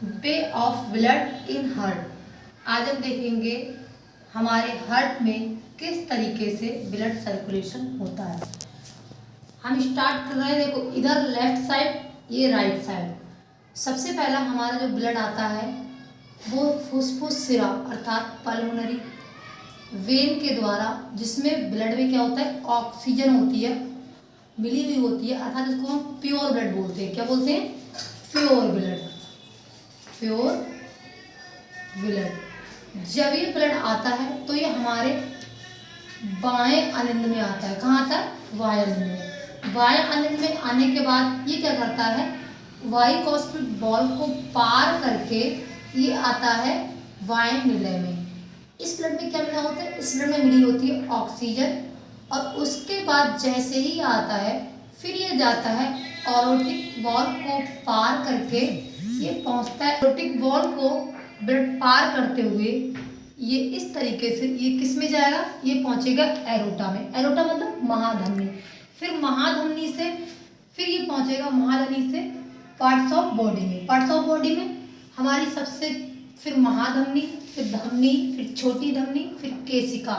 Way of blood in heart. आज हम देखेंगे हमारे हार्ट में किस तरीके से ब्लड सर्कुलेशन होता है। हम स्टार्ट कर रहे हैं, देखो इधर लेफ्ट साइड, ये राइट साइड। सबसे पहला हमारा जो ब्लड आता है वो फुसफुस सिरा अर्थात पल्मोनरी वेन के द्वारा, जिसमें ब्लड में क्या होता है, ऑक्सीजन होती है, मिली हुई होती है, अर्थात इसको हम प्योर ब्लड बोलते हैं। क्या बोलते हैं? Pure blood. प्योर ब्लड जब ये ब्लड आता है तो ये हमारे बाएं अलिंद में आता है। कहाँ आता है? बाएं अलिंद में। बाएं अलिंद में आने के बाद ये क्या करता है, वाइकोस्पिड बॉल को पार करके ये आता है बाएं निलय में। इस ब्लड में क्या मिला होता है? इस ब्लड में मिली होती है ऑक्सीजन, और उसके बाद जैसे ही आता है फिर ये जाता है ऑरोटिक वॉल को पार करके ये पहुंचता है। ऑरोटिक वॉल को ब्लड पार करते हुए ये इस तरीके से ये किस में जाएगा? ये पहुंचेगा एरोटा में। एरोटा मतलब महाधमनी। फिर महाधमनी से फिर ये पहुंचेगा महाधमनी से पार्ट्स ऑफ बॉडी में। पार्ट्स ऑफ बॉडी में हमारी सबसे फिर महाधमनी, फिर धमनी, फिर छोटी धमनी, फिर केशिका,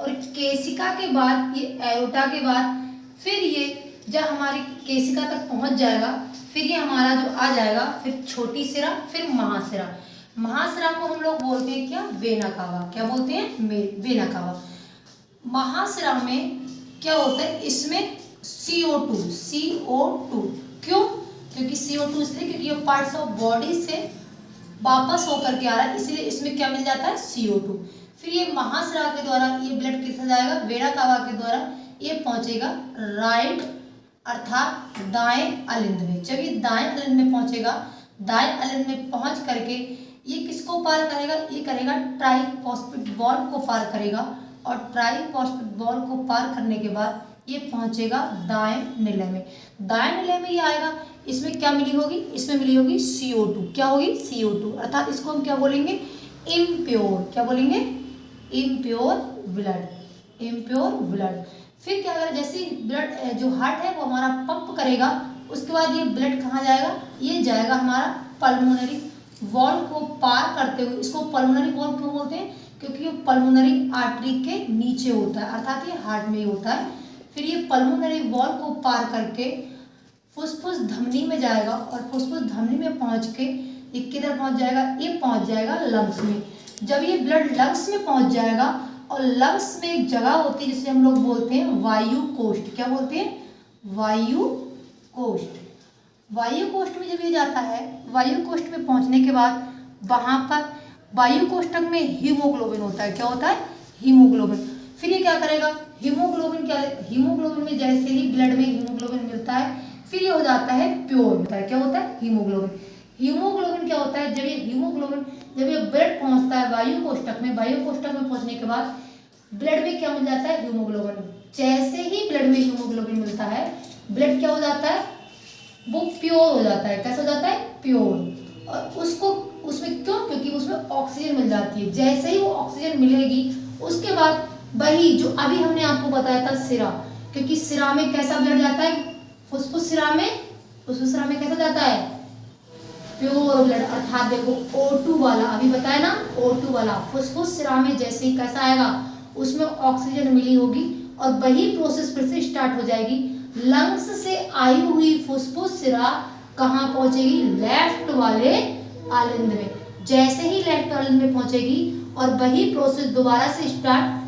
और केशिका के बाद ये एरोटा के बाद फिर ये जब हमारी केशिका तक पहुंच जाएगा फिर ये हमारा जो आ जाएगा फिर छोटी सिरा, फिर महासिरा। महासिरा को हम लोग बोलते हैं क्या? Vena cava. क्या बोलते हैं? Vena cava. महासिरा में क्या होता है? इसमें CO2 क्यों? क्योंकि CO2 इसलिए क्योंकि ये पार्ट्स ऑफ बॉडी से वापस होकर के आ रहा है, इसलिए इसमें क्या मिल जाता है? CO2। फिर ये महासिरा के द्वारा ये ब्लड किससे जाएगा? वेना कावा के द्वारा ये पहुंचेगा राइट अर्थात दाएं अलिंद में। जब ये दाएं अलिंद में पहुंचेगा, दाएं अलिंद में पहुंच करके ये किसको पार करेगा? ये करेगा ट्राइफॉस्फेट बॉल को पार करेगा, और ट्राइफॉस्फेट बॉल को पार करने के बाद ये पहुंचेगा दाएं निलय में। दाएं निलय में ये आएगा, इसमें क्या मिली होगी? इसमें मिली होगी CO2। क्या होगी? CO2 अर्थात इसको हम क्या बोलेंगे? इम्प्योर। क्या बोलेंगे? Impure blood. Impure blood. फिर क्या करें? जैसे ब्लड जो हार्ट है वो हमारा पंप करेगा, उसके बाद ये ब्लड कहाँ जाएगा? ये जाएगा हमारा पल्मोनरी वॉल को पार करते हुए। इसको पल्मोनरी वॉल क्यों बोलते हैं? क्योंकि ये पल्मोनरी आर्टरी के नीचे होता है, अर्थात ये हार्ट में ही होता है। फिर ये पल्मोनरी वॉल को पार करके फुसफुस धमनी में जाएगा, और फुसफुस धमनी में पहुंच के ये किधर पहुंच जाएगा? ये पहुंच जाएगा लंग्स में। जब ये ब्लड लंग्स में पहुंच जाएगा, और लंग्स में एक जगह होती है जिसे हम लोग बोलते हैं वायु कोष्ठ। क्या बोलते हैं? वायु कोष्ठ। वायु कोष्ठ में जब ये जाता है, वायु कोष्ठ में पहुंचने के बाद वहां पर वायु कोष्ठक में हीमोग्लोबिन होता है। क्या होता है? हीमोग्लोबिन। फिर ये क्या करेगा? हीमोग्लोबिन हीमोग्लोबिन में जैसे ही ब्लड में हीमोग्लोबिन मिलता है फिर ये हो जाता है प्योर होता है। क्या होता है? हीमोग्लोबिन। हीमोग्लोबिन क्या होता है? जब ये ब्लड पहुंचता है वायु कोष्ठक में, वायु कोष्ठक में पहुंचने के बाद ब्लड में क्या मिल जाता है? हीमोग्लोबिन। जैसे ही ब्लड में हीमोग्लोबिन मिलता है, ब्लड क्या हो जाता है? वो प्योर हो जाता है। कैसा हो जाता है? प्योर। और उसमें क्यों? क्योंकि उसमें ऑक्सीजन मिल जाती है। जैसे ही वो ऑक्सीजन मिलेगी उसके बाद वही जो अभी हमने आपको बताया था सिरा, क्योंकि सिरा में कैसा ब्लड जाता है? फुसफुस सिरा में कैसा जाता है? Pure blood. अर्थात देखो O2 वाला अभी बताया ना, O2 वाला फुसफुस सिरा में जैसे ही कैसा आएगा? उसमें ऑक्सीजन मिली होगी, और वही प्रोसेस फिर से स्टार्ट हो जाएगी। लंग्स से आई हुई फुसफुस सिरा कहाँ पहुंचेगी? लेफ्ट वाले आलिंद में। जैसे ही लेफ्ट आलिंद में पहुंचेगी और वही प्रोसेस दोबारा से स्टार्ट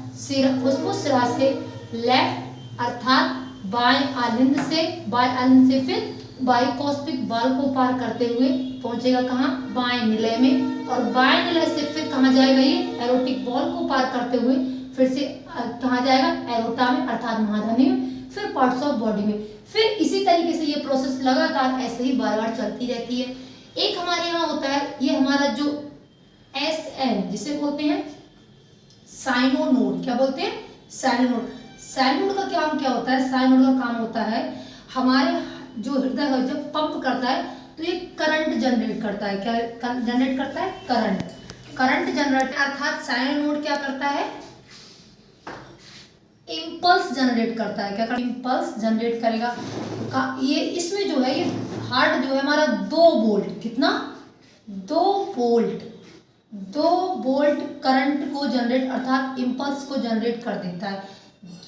फुसफुस सिरा से लेफ्ट अर्थात बाएं आलिंद से फिर बाइकोस्पिक बॉल को पार करते हुए पहुंचेगा कहाँ? बाएं निलय में। और बाएं निलय से फिर कहाँ जाएगा? ये एरोटिक बॉल को पार करते हुए फिर से कहाँ जाएगा? एरोटा में अर्थात महाधमनी में, फिर पार्ट्स ऑफ बॉडी में। फिर इसी तरीके से ये प्रोसेस लगातार ऐसे ही बार बार चलती रहती है। एक हमारे यहाँ होता है ये हमारा जो SN जिसे बोलते हैं साइनोनोड। क्या बोलते हैं? साइनोनोड। साइनोनोड का काम क्या होता है? साइनोनोड का काम होता है हमारे जो हृदय है जब पंप करता है तो ये करंट जनरेट करता है। क्या जनरेट करता है? Current generate. अर्थात साइनोनोड क्या करता है? इम्पल्स जनरेट करता है। क्या करता है? इम्पल्स जनरेट करेगा। ये इसमें जो है ये हार्ट जो है हमारा 2 वोल्ट, कितना? दो वोल्ट करंट को जनरेट अर्थात इम्पल्स को जनरेट कर देता है।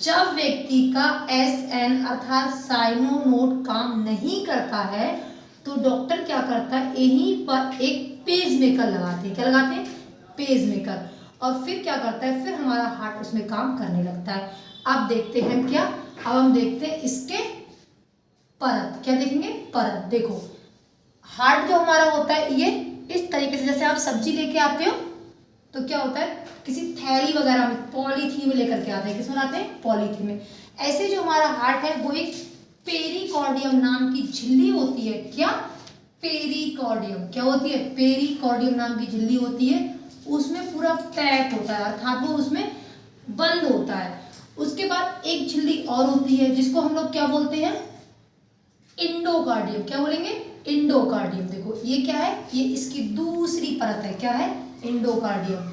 जब व्यक्ति का SN अर्थात साइनो नोड काम नहीं करता है तो डॉक्टर क्या करता है, यहीं पर एक पेज मेकर लगाते हैं। क्या लगाते हैं? Page maker. और फिर क्या करता है, फिर हमारा हार्ट उसमें काम करने लगता है। अब देखते हैं क्या, अब हम देखते हैं इसके परत। क्या देखेंगे? परत। देखो हार्ट जो हमारा होता है ये इस तरीके से, जैसे आप सब्जी लेके आते हो तो क्या होता है, किसी थैली वगैरह में पॉलीथीन में लेकर के आते हैं। किसमें लाते हैं? पॉलीथीन में। ऐसे जो हमारा हार्ट है वो एक पेरिकार्डियम नाम की झिल्ली होती है। क्या? पेरिकार्डियम। क्या होती है? पेरिकार्डियम नाम की झिल्ली होती है। उसमें पूरा पैक होता है अर्थात वो उसमें बंद होता है। उसके बाद एक झिल्ली और होती है जिसको हम लोग क्या बोलते हैं? इंडोकार्डियम। क्या बोलेंगे? इंडोकार्डियम। देखो ये क्या है, ये इसकी दूसरी परत है। क्या है? इंडोकार्डियम।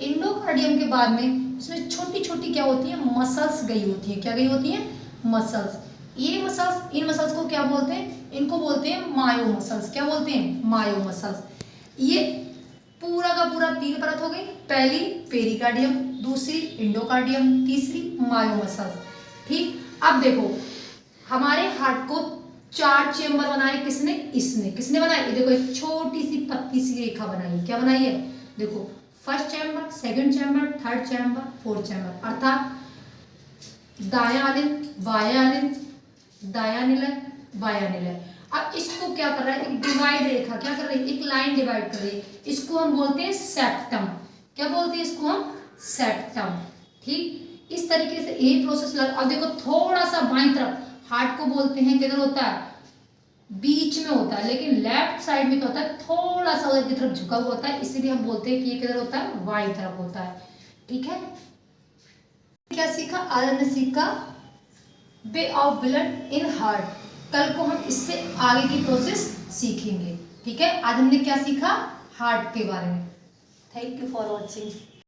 इंडोकार्डियम के बाद में इसमें छोटी छोटी क्या होती है, मसल्स गई होती है। क्या गई होती है? मसल्स। ये मसल्स, इन मसल्स को क्या बोलते हैं? इनको बोलते हैं मायो मसल्स। क्या बोलते हैं? मायो मसल्स। ये पूरा का पूरा 3 परत हो गई। पहली पेरिकार्डियम, दूसरी इंडोकार्डियम, तीसरी मायो मसल्स। ठीक। अब देखो हमारे हार्ट को 4 चेम्बर बनाए किसने? इसने। किसने बनाए? ये देखो एक छोटी सी पतली सी रेखा बनाई है। क्या बनाई है? देखो first chamber, second chamber, third chamber, fourth chamber अर्थात दायां अलिंद, बायां अलिंद, दायां निलय, बायां निलय। अब इसको क्या कर रहा है, एक डिवाइड रेखा क्या कर रही है, एक लाइन डिवाइड कर रही है। इसको हम बोलते हैं सेप्टम। क्या बोलते हैं इसको हम? सेप्टम। ठीक। इस तरीके से यही प्रोसेस अब देखो थोड़ा सा बाईं तरफ हार्ट को बोलते हैं किधर होता है? बीच में होता है। लेकिन लेफ्ट साइड में क्या होता है, थोड़ा सा उधर की तरफ झुका हुआ होता है, इसीलिए हम बोलते हैं कि ये किधर होता है? बाईं तरफ होता है। ठीक है। क्या सीखा? आज हमने सीखा way of blood in heart. कल को हम इससे आगे की प्रोसेस सीखेंगे। ठीक है। आज हमने क्या सीखा? हार्ट के बारे में। Thank you for watching.